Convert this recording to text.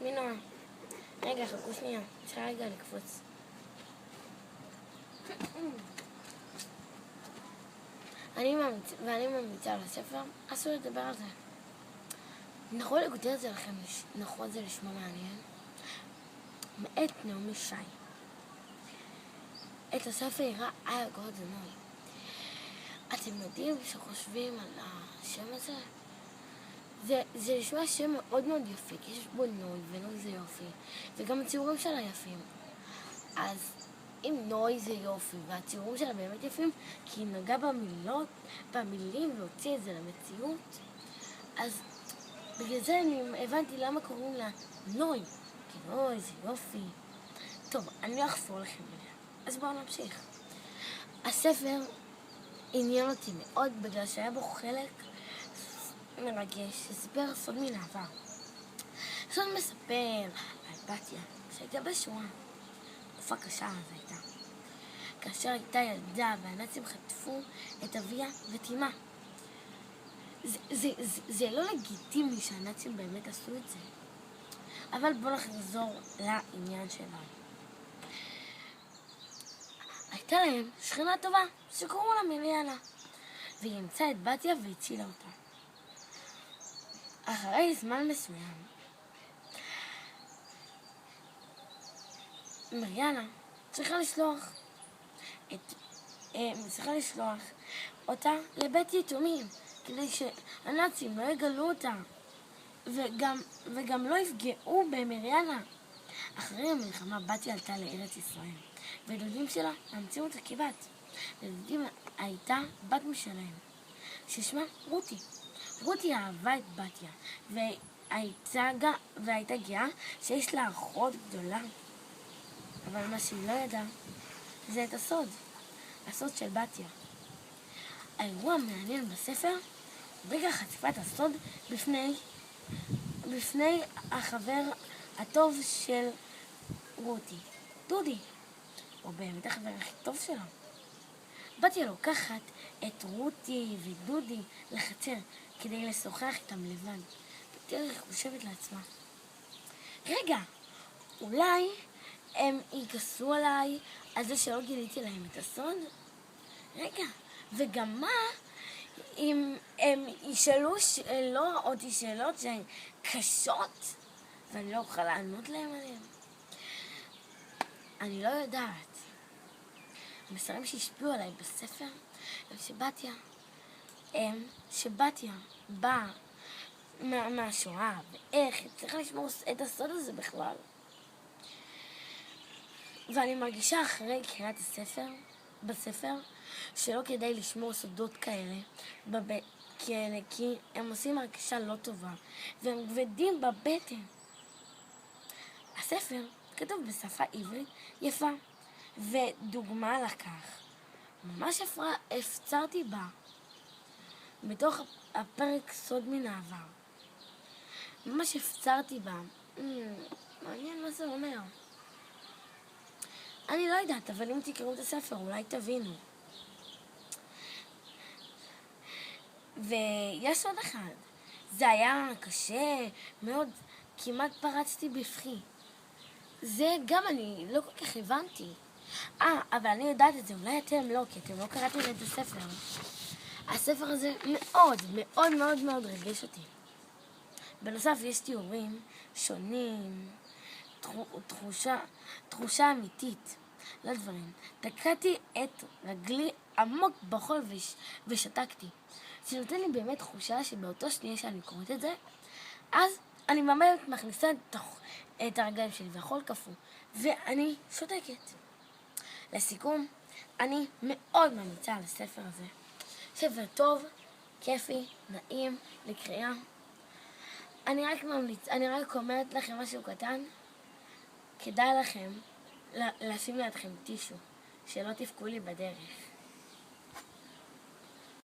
שמי נועה. רגע, חכו שנייה. אפשר רגע לקפוץ. ואני ממליצה על הספר, אסור לדבר על זה. נכון לכותב את זה לכם, נכון זה לשמוע מעניין. מאת נעמי שי. את הספר יראה איה גורדנוי. אתם יודעים שחושבים על השם הזה? זה נשמע שם מאוד מאוד יפי, כי יש בו נוי, ונוי זה יופי, וגם הציורים שלה יפים. אז אם נוי זה יופי, והציורים שלה באמת יפים, כי היא נגעה במילים, והוציא את זה למציאות, אז בגלל זה אני הבנתי למה קוראים לה נוי, כי נוי זה יופי. טוב, אני לא אחפור לכם אליה, אז בואו נמשיך. הספר עניין אותי מאוד, בגלל שהיה בו חלק מרגש, שסיפר סוד מן העבר. סוד מספר על בתיה, שהייתה בשואה. תקופה קשה אז הייתה. כאשר הייתה ילדה והנאצים חטפו את אביה ותימה. זה לא לגיטימי שהנאצים באמת עשו את זה. אבל בואו נחזור לעניין שלנו. הייתה להם שכנה טובה שקראו לה מריאנה, והיא אמצאה את בתיה והצילה אותה. אחרי זמן מסוים, מריאנה צריכה לשלוח אותה לבית יתומים, כדי שהנאצים לא יגלו אותה, וגם לא יפגעו במריאנה. אחרי המלחמה בתיה עלתה לארץ ישראל, והדודים שלה המציאו אותה כבת. לדודים הייתה בת משלהם, ששמה רותי. רותי אהבה את בתיה, והייתה גאה שיש לה אחות גדולה. אבל מה שהיא לא ידעה, זה את הסוד של בתיה. האירוע המעניין בספר, רגע חשיפת הסוד בפני החבר הטוב של רותי, דודי. הוא באמת החבר הכי טוב שלה. בתיה לוקחת את רותי ודודי לחצר כדי לשוחח איתם לבד. בתיה חושבת לעצמה, רגע, אולי הם יכעסו עליי על זה שלא גיליתי להם את הסוד? רגע, וגם מה אם הם ישאלו אותי שאלות שהן קשות ואני לא אוכל לענות להם עליהן? אני לא יודעת. המסרים שהשפיעו עליי בספר הם שבתיה באה מהשואה, ואיך היא צריכה לשמור את הסוד הזה בכלל. ואני מרגישה אחרי קריאת בספר שלא כדאי לשמור סודות כאלה כי הם עושים הרגשה לא טובה והם כבדים בבטן. הספר כתוב בשפה עברית יפה, ודוגמה לכך ממש הפצרתי בה בתוך הפרק סוד מן העבר. ממש הפצרתי בה. מעניין מה זה אומר. אני לא יודעת, אבל אם תקראו את הספר אולי תבינו. ויש עוד אחד. זה היה קשה מאוד, כמעט פרצתי בבכי. זה גם אני לא כל כך הבנתי. אבל אני יודעת את זה, אולי אתם לא, כי אתם לא קראתם את הספר. הספר הזה מאוד מאוד מאוד מאוד רגש אותי. בנוסף יש תיאורים שונים, תחושה אמיתית לדברים. תקעתי את רגלי עמוק בחול ושתקתי. זה נותן לי באמת תחושה שבאותו שנייה שאני קוראת את זה, אז אני ממש מכניסה את הרגליים שלי והחול קפוא, ואני שותקת. לסיכום, אני מאוד ממליצה על הספר הזה. ספר טוב, כיפי, נעים, לקריאה. אני רק אומרת לכם משהו קטן. כדאי לכם לשים לידכם טישו, שלא תפקו לי בדרך.